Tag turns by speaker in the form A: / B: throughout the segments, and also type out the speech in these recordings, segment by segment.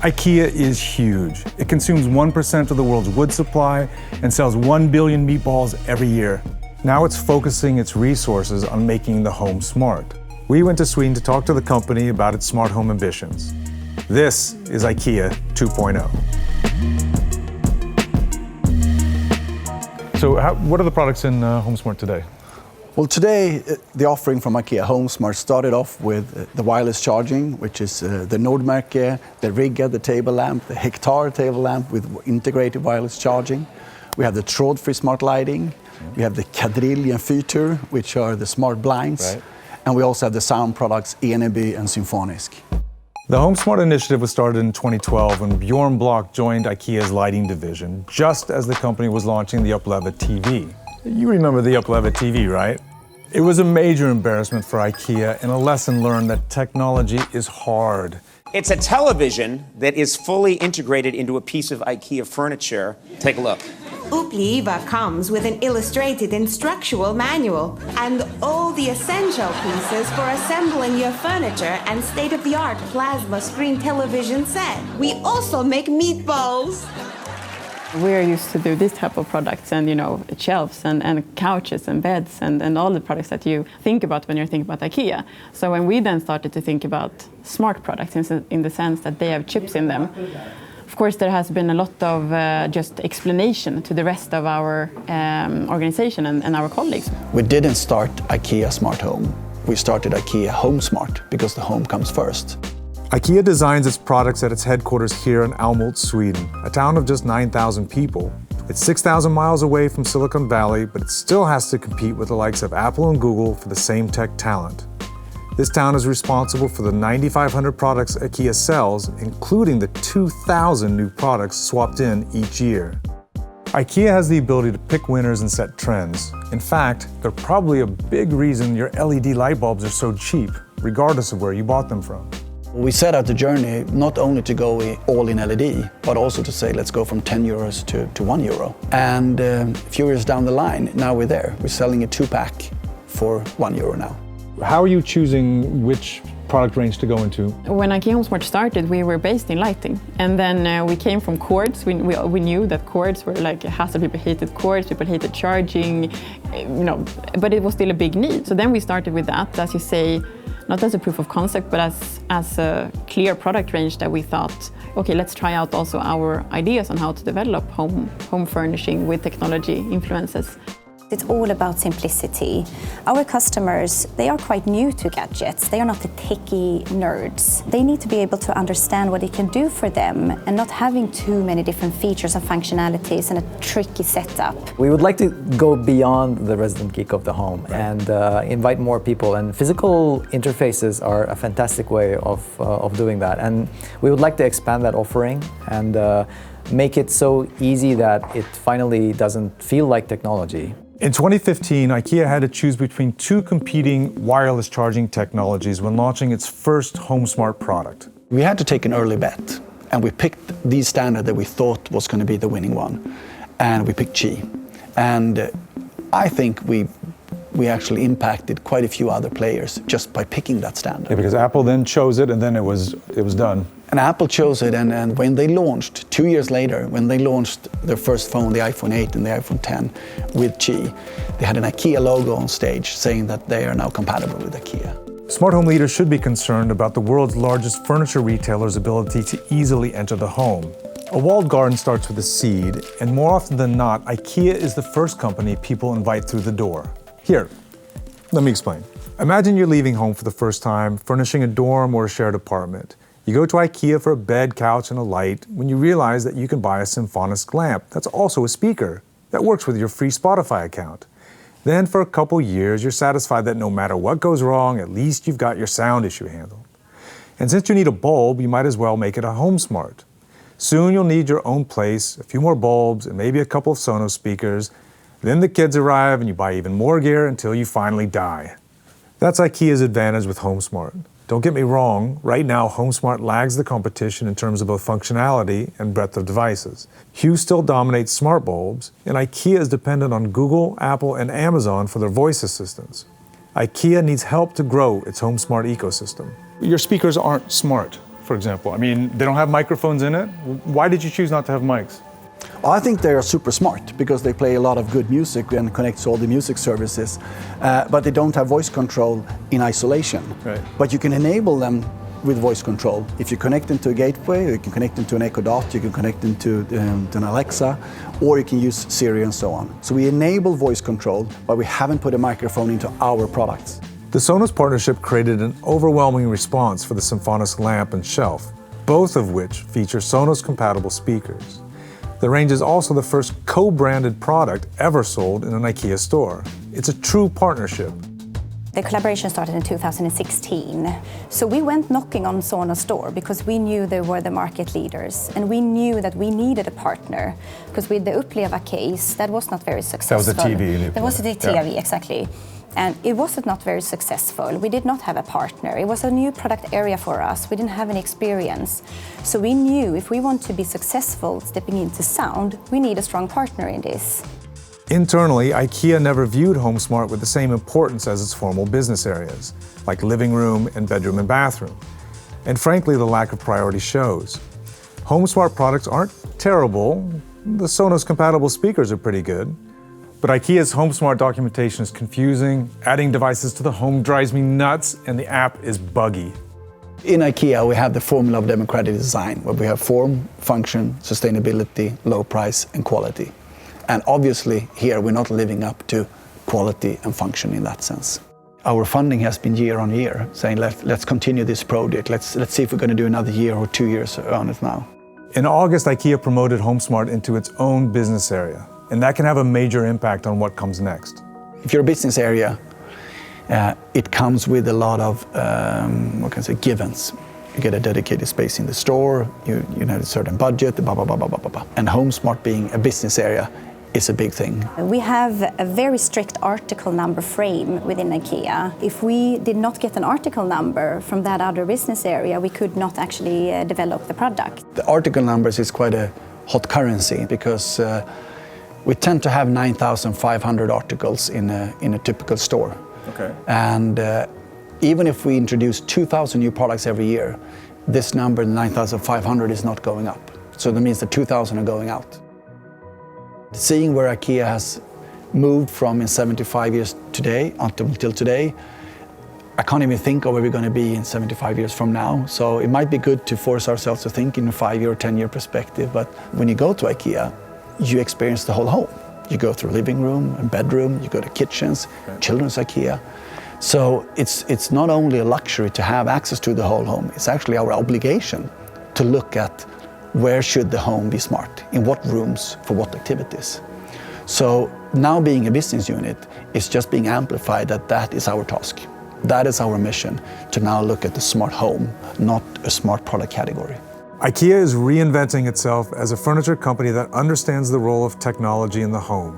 A: Ikea is huge. It consumes 1% of the world's wood supply and sells 1 billion meatballs every year. Now it's focusing its resources on making the home smart. We went to Sweden to talk to the company about its smart home ambitions. This is Ikea 2.0. So what are the products in HomeSmart today?
B: Well, today the offering from Ikea HomeSmart started off with the wireless charging, which is the Nordmärke, the Rigga, the table lamp, the Hektar table lamp with integrated wireless charging. We have the trådfri smart lighting. We have the Kadrill and Fytur, which are the smart blinds.
A: Right.
B: And we also have the sound products Eneby and Symfonisk.
A: The HomeSmart initiative was started in 2012 when Bjorn Block joined Ikea's lighting division, just as the company was launching the Uplevet TV. You remember the Uplevet TV, right? It was a major embarrassment for Ikea and a lesson learned that technology is hard.
C: It's a television that is fully integrated into a piece of Ikea furniture. Take a look.
D: Uppliva comes with an illustrated instructional manual and all the essential pieces for assembling your furniture and state-of-the-art plasma screen television set. We also make meatballs.
E: We're used to do this type of products and, shelves and couches and beds and all the products that you think about when you're thinking about IKEA. So when we then started to think about smart products in the sense that they have chips in them, of course there has been a lot of just explanation to the rest of our organization and our colleagues.
B: We didn't start Ikea Smart Home. We started Ikea HomeSmart because the home comes first.
A: Ikea designs its products at its headquarters here in Älmhult, Sweden, a town of just 9,000 people. It's 6,000 miles away from Silicon Valley, but it still has to compete with the likes of Apple and Google for the same tech talent. This town is responsible for the 9,500 products Ikea sells, including the 2,000 new products swapped in each year. Ikea has the ability to pick winners and set trends. In fact, they're probably a big reason your LED light bulbs are so cheap, regardless of where you bought them from.
B: We set out the journey not only to go all in LED, but also to say let's go from 10 euros to 1 euro. And a few years down the line, now we're there. We're selling a 2-pack for 1 euro now.
A: How are you choosing which product range to go into?
E: When Ikea HomeSmart started, we were based in lighting. And then we came from cords. We knew that cords were like a hassle. People hated cords, people hated charging, but it was still a big need. So then we started with that, as you say, not as a proof of concept, but as a clear product range that we thought, okay, let's try out also our ideas on how to develop home furnishing with technology influences.
F: It's all about simplicity. Our customers, they are quite new to gadgets. They are not the techie nerds. They need to be able to understand what it can do for them and not having too many different features and functionalities and a tricky setup.
G: We would like to go beyond the resident geek of the home and invite more people. And physical interfaces are a fantastic way of doing that. And we would like to expand that offering and make it so easy that it finally doesn't feel like technology.
A: In 2015, Ikea had to choose between two competing wireless charging technologies when launching its first HomeSmart product.
B: We had to take an early bet, and we picked the standard that we thought was going to be the winning one, and we picked Qi. And I think we actually impacted quite a few other players just by picking that standard.
A: Yeah, because Apple then chose it, and then it was done.
B: And Apple chose it, and when they launched, 2 years later, when they launched their first phone, the iPhone 8 and the iPhone 10 with Qi, they had an Ikea logo on stage saying that they are now compatible with Ikea.
A: Smart home leaders should be concerned about the world's largest furniture retailer's ability to easily enter the home. A walled garden starts with a seed, and more often than not, Ikea is the first company people invite through the door. Here, let me explain. Imagine you're leaving home for the first time, furnishing a dorm or a shared apartment. You go to Ikea for a bed, couch, and a light when you realize that you can buy a Symfonisk lamp that's also a speaker that works with your free Spotify account. Then for a couple years, you're satisfied that no matter what goes wrong, at least you've got your sound issue handled. And since you need a bulb, you might as well make it a HomeSmart. Soon you'll need your own place, a few more bulbs, and maybe a couple of Sonos speakers. Then the kids arrive and you buy even more gear until you finally die. That's Ikea's advantage with HomeSmart. Don't get me wrong, right now HomeSmart lags the competition in terms of both functionality and breadth of devices. Hue still dominates smart bulbs, and Ikea is dependent on Google, Apple, and Amazon for their voice assistants. Ikea needs help to grow its HomeSmart ecosystem. Your speakers aren't smart. for example? I mean, they don't have microphones in it. Why did you choose not to have mics?
B: I think they are super smart because they play a lot of good music and connect to all the music services, but they don't have voice control in isolation.
A: Right.
B: But you can enable them with voice control. If you connect them to a gateway, you can connect them to an Echo Dot, you can connect them to an Alexa, or you can use Siri and so on. So we enable voice control, but we haven't put a microphone into our products.
A: The Sonos partnership created an overwhelming response for the Symphonisk lamp and shelf, both of which feature Sonos-compatible speakers. The range is also the first co-branded product ever sold in an IKEA store. It's a true partnership.
F: The collaboration started in 2016. So we went knocking on Sonos' door because we knew they were the market leaders, and we knew that we needed a partner, because with the Uppleva case, that was not very successful.
A: That was the TV.
F: That was the TV, exactly. And it was not very successful. We did not have a partner. It was a new product area for us. We didn't have any experience. So we knew if we want to be successful stepping into sound, we need a strong partner in this.
A: Internally, IKEA never viewed HomeSmart with the same importance as its formal business areas, like living room and bedroom and bathroom. And frankly, the lack of priority shows. HomeSmart products aren't terrible. The Sonos-compatible speakers are pretty good. But IKEA's HomeSmart documentation is confusing, adding devices to the home drives me nuts, and the app is buggy.
B: In IKEA, we have the formula of democratic design, where we have form, function, sustainability, low price, and quality. And obviously, here we're not living up to quality and function in that sense. Our funding has been year on year, saying let's continue this project. Let's see if we're going to do another year or 2 years on it now.
A: In August, IKEA promoted HomeSmart into its own business area, and that can have a major impact on what comes next.
B: If you're a business area, it comes with a lot of givens. You get a dedicated space in the store, you have a certain budget, blah, blah, blah, blah, blah, blah. And HomeSmart being a business area is a big thing.
F: We have a very strict article number frame within IKEA. If we did not get an article number from that other business area, we could not actually develop the product.
B: The article numbers is quite a hot currency because we tend to have 9,500 articles in a typical store.
A: Okay.
B: And even if we introduce 2,000 new products every year, this number, 9,500, is not going up. So that means that 2,000 are going out. Seeing where IKEA has moved from in 75 years today until today, I can't even think of where we're going to be in 75 years from now. So it might be good to force ourselves to think in a 5-year or 10-year perspective. But when you go to IKEA, you experience the whole home. You go through living room and bedroom, you go to kitchens, children's IKEA. So it's not only a luxury to have access to the whole home, it's actually our obligation to look at where should the home be smart, in what rooms, for what activities. So now being a business unit is just being amplified that is our task. That is our mission, to now look at the smart home, not a smart product category.
A: IKEA is reinventing itself as a furniture company that understands the role of technology in the home.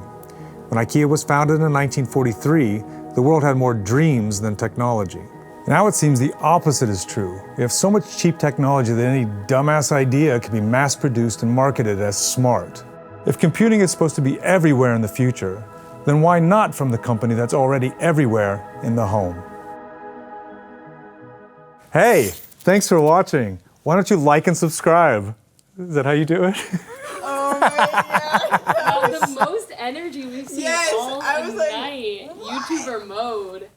A: When IKEA was founded in 1943, the world had more dreams than technology. Now it seems the opposite is true. We have so much cheap technology that any dumbass idea can be mass-produced and marketed as smart. If computing is supposed to be everywhere in the future, then why not from the company that's already everywhere in the home? Hey, thanks for watching. Why don't you like and subscribe? Is that how you do it?
H: Oh my God.
I: The most energy we've seen all night. YouTuber mode.